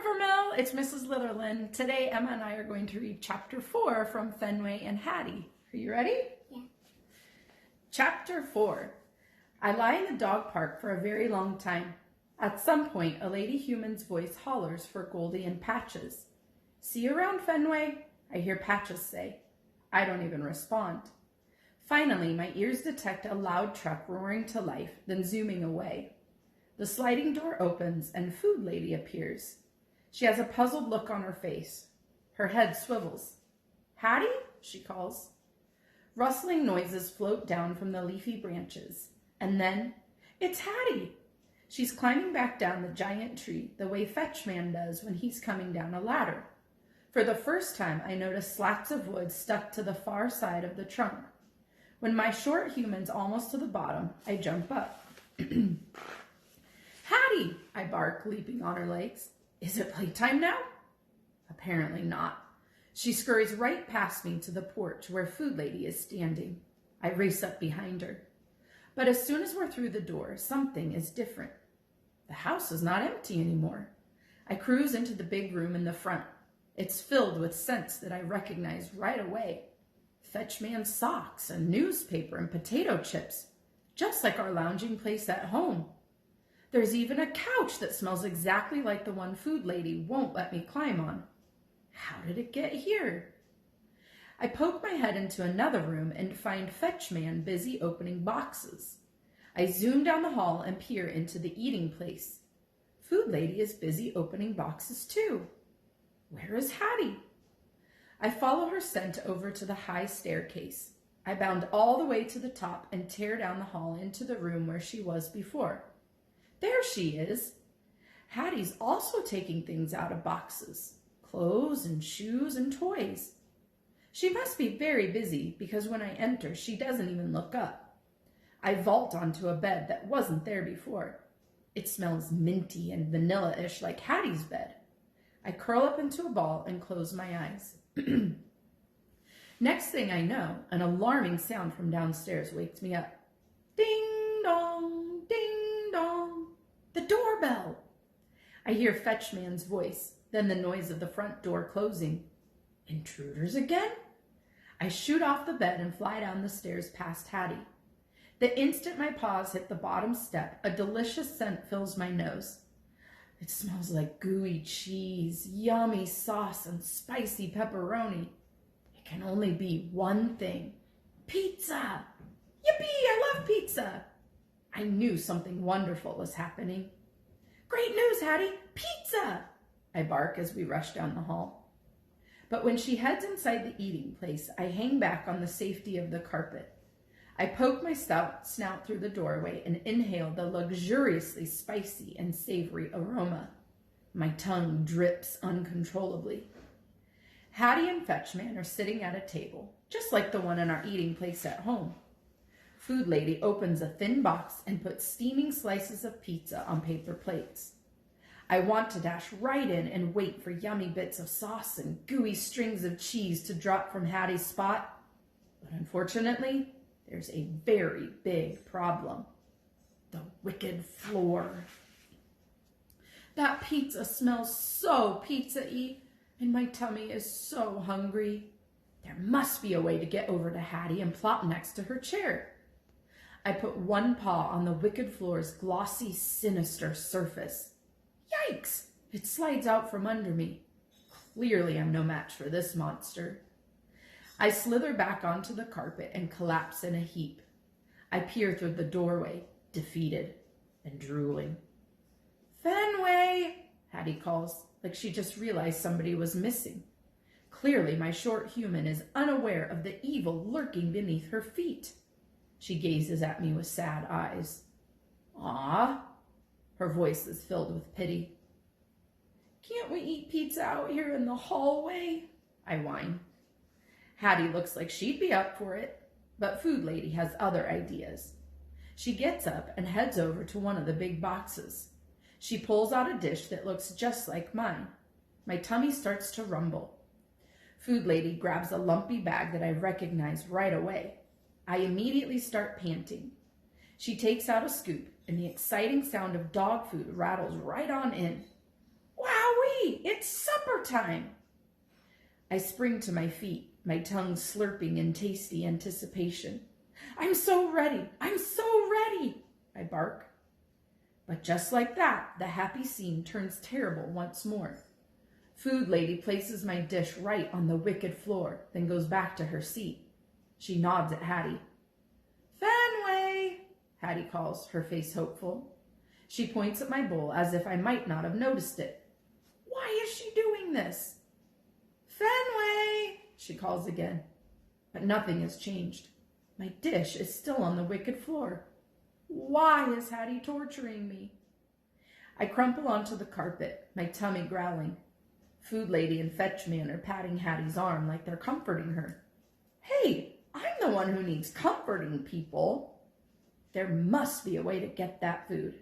Rivermill, it's Mrs. Litherland. Today, Emma and I are going to read Chapter 4 from Fenway and Hattie. Are you ready? Yeah. Chapter 4. I lie in the dog park for a very long time. At some point, a lady human's voice hollers for Goldie and Patches. See you around, Fenway, I hear Patches say. I don't even respond. Finally, my ears detect a loud truck roaring to life, then zooming away. The sliding door opens and Food Lady appears. She has a puzzled look on her face. Her head swivels. Hattie? She calls. Rustling noises float down from the leafy branches. And then, it's Hattie! She's climbing back down the giant tree the way Fetchman does when he's coming down a ladder. For the first time, I notice slats of wood stuck to the far side of the trunk. When my short human's almost to the bottom, I jump up. Hattie, I bark, leaping on her legs. Is it playtime now? Apparently not. She scurries right past me to the porch where Food Lady is standing. I race up behind her. But as soon as we're through the door, something is different. The house is not empty anymore. I cruise into the big room in the front. It's filled with scents that I recognize right away. Fetchman's socks, and newspaper, and potato chips, just like our lounging place at home. There's even a couch that smells exactly like the one Food Lady won't let me climb on. How did it get here? I poke my head into another room and find Fetchman busy opening boxes. I zoom down the hall and peer into the eating place. Food Lady is busy opening boxes too. Where is Hattie? I follow her scent over to the high staircase. I bound all the way to the top and tear down the hall into the room where she was before. There she is. Hattie's also taking things out of boxes, clothes and shoes and toys. She must be very busy because when I enter, she doesn't even look up. I vault onto a bed that wasn't there before. It smells minty and vanilla-ish like Hattie's bed. I curl up into a ball and close my eyes. Next thing I know, an alarming sound from downstairs wakes me up. Ding dong, ding dong. The doorbell. I hear Fetchman's voice, then the noise of the front door closing. Intruders again? I shoot off the bed and fly down the stairs past Hattie. The instant my paws hit the bottom step, a delicious scent fills my nose. It smells like gooey cheese, yummy sauce, and spicy pepperoni. It can only be one thing. Pizza! Yippee, I love pizza! I knew something wonderful was happening. Great news, Hattie! Pizza! I bark as we rush down the hall. But when she heads inside the eating place, I hang back on the safety of the carpet. I poke my snout through the doorway and inhale the luxuriously spicy and savory aroma. My tongue drips uncontrollably. Hattie and Fetchman are sitting at a table, just like the one in our eating place at home. Food Lady opens a thin box and puts steaming slices of pizza on paper plates. I want to dash right in and wait for yummy bits of sauce and gooey strings of cheese to drop from Hattie's spot. But unfortunately, there's a very big problem. The wicked floor. That pizza smells so pizza-y, and my tummy is so hungry. There must be a way to get over to Hattie and plop next to her chair. I put one paw on the wicked floor's glossy, sinister surface. Yikes! It slides out from under me. Clearly I'm no match for this monster. I slither back onto the carpet and collapse in a heap. I peer through the doorway, defeated and drooling. Fenway! Hattie calls, like she just realized somebody was missing. Clearly my short human is unaware of the evil lurking beneath her feet. She gazes at me with sad eyes. "Aw." Her voice is filled with pity. "Can't we eat pizza out here in the hallway?" I whine. Hattie looks like she'd be up for it, but Food Lady has other ideas. She gets up and heads over to one of the big boxes. She pulls out a dish that looks just like mine. My tummy starts to rumble. Food Lady grabs a lumpy bag that I recognize right away. I immediately start panting. She takes out a scoop, and the exciting sound of dog food rattles right on in. Wowee! Hattie, it's supper time. I spring to my feet, my tongue slurping in tasty anticipation. I'm so ready, I'm so ready, I bark. But just like that, the happy scene turns terrible once more. Food lady places my dish right on the wicked floor, then goes back to her seat. She nods at Hattie. Fenway, Hattie calls, her face hopeful. She points at my bowl as if I might not have noticed it. Why is she doing this? Fenway, she calls again. But nothing has changed. My dish is still on the wicked floor. Why is Hattie torturing me? I crumple onto the carpet, my tummy growling. Food lady and fetch man are patting Hattie's arm like they're comforting her. Hey, I'm the one who needs comforting, people. There must be a way to get that food.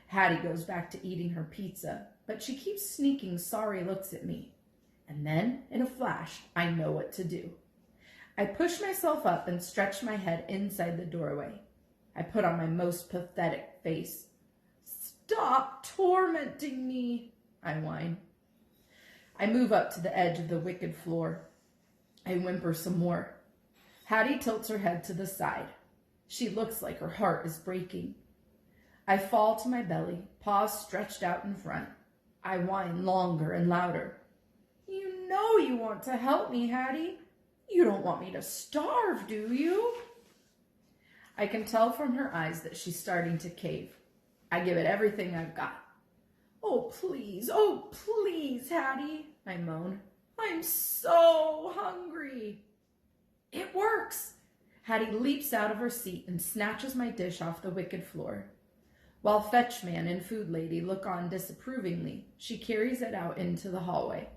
Hattie goes back to eating her pizza, but she keeps sneaking sorry looks at me. And then, in a flash, I know what to do. I push myself up and stretch my head inside the doorway. I put on my most pathetic face. Stop tormenting me, I whine. I move up to the edge of the wicked floor. I whimper some more. Hattie tilts her head to the side. She looks like her heart is breaking. I fall to my belly, paws stretched out in front. I whine longer and louder. You know you want to help me, Hattie. You don't want me to starve, do you? I can tell from her eyes that she's starting to cave. I give it everything I've got. Oh, please, Hattie, I moan. I'm so hungry. It works. Hattie leaps out of her seat and snatches my dish off the wicked floor. While fetchman and food lady look on disapprovingly, she carries it out into the hallway.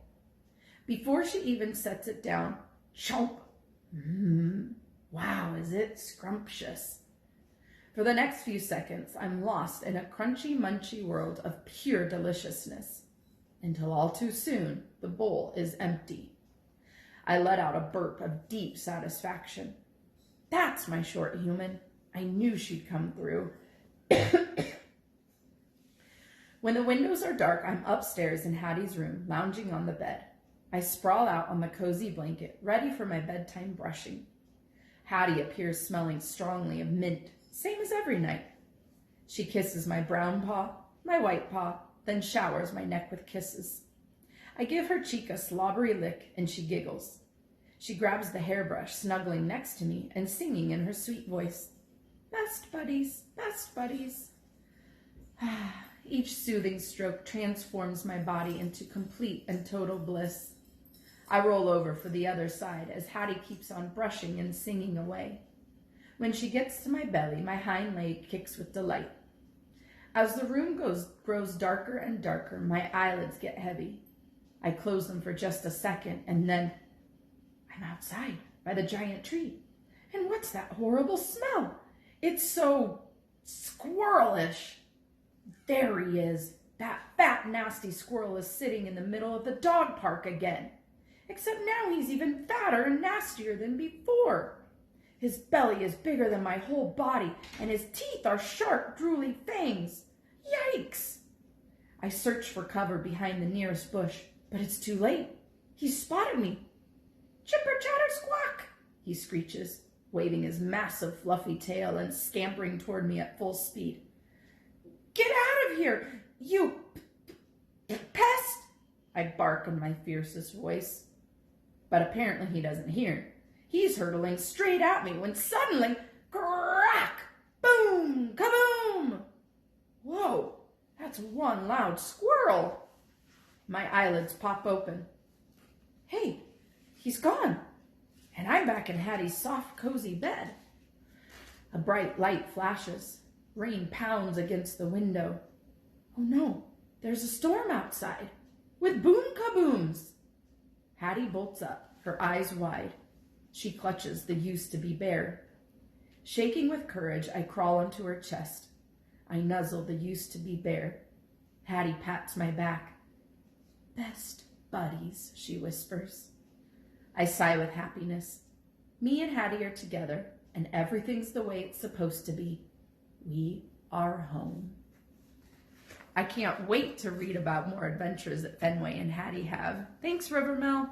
Before she even sets it down, chomp. Wow, is it scrumptious. For the next few seconds, I'm lost in a crunchy, munchy world of pure deliciousness. Until all too soon, the bowl is empty. I let out a burp of deep satisfaction. That's my short human. I knew she'd come through. When the windows are dark, I'm upstairs in Hattie's room, lounging on the bed. I sprawl out on the cozy blanket, ready for my bedtime brushing. Hattie appears smelling strongly of mint, same as every night. She kisses my brown paw, my white paw, then showers my neck with kisses. I give her cheek a slobbery lick, and she giggles. She grabs the hairbrush, snuggling next to me and singing in her sweet voice. Best buddies, best buddies. Each soothing stroke transforms my body into complete and total bliss. I roll over for the other side as Hattie keeps on brushing and singing away. When she gets to my belly, my hind leg kicks with delight. As the room grows darker and darker, my eyelids get heavy. I close them for just a second, and then I'm outside by the giant tree. And what's that horrible smell? It's so squirrelish. There he is. That fat, nasty squirrel is sitting in the middle of the dog park again. Except now he's even fatter and nastier than before. His belly is bigger than my whole body, and his teeth are sharp, drooly fangs. Yikes! I search for cover behind the nearest bush, but it's too late. He's spotted me. Chipper chatter squawk, he screeches, waving his massive fluffy tail and scampering toward me at full speed. Get out of here, you pest! I bark in my fiercest voice. But apparently he doesn't hear. He's hurtling straight at me when suddenly, crack, boom, kaboom! Whoa, that's one loud squirrel. My eyelids pop open. Hey, he's gone. And I'm back in Hattie's soft, cozy bed. A bright light flashes. Rain pounds against the window. Oh no, there's a storm outside, with boom kabooms. Hattie bolts up, her eyes wide. She clutches the used-to-be bear. Shaking with courage, I crawl onto her chest. I nuzzle the used-to-be bear. Hattie pats my back. Best buddies, she whispers. I sigh with happiness. Me and Hattie are together, and everything's the way it's supposed to be. We are home. I can't wait to read about more adventures that Fenway and Hattie have. Thanks, Rivermel.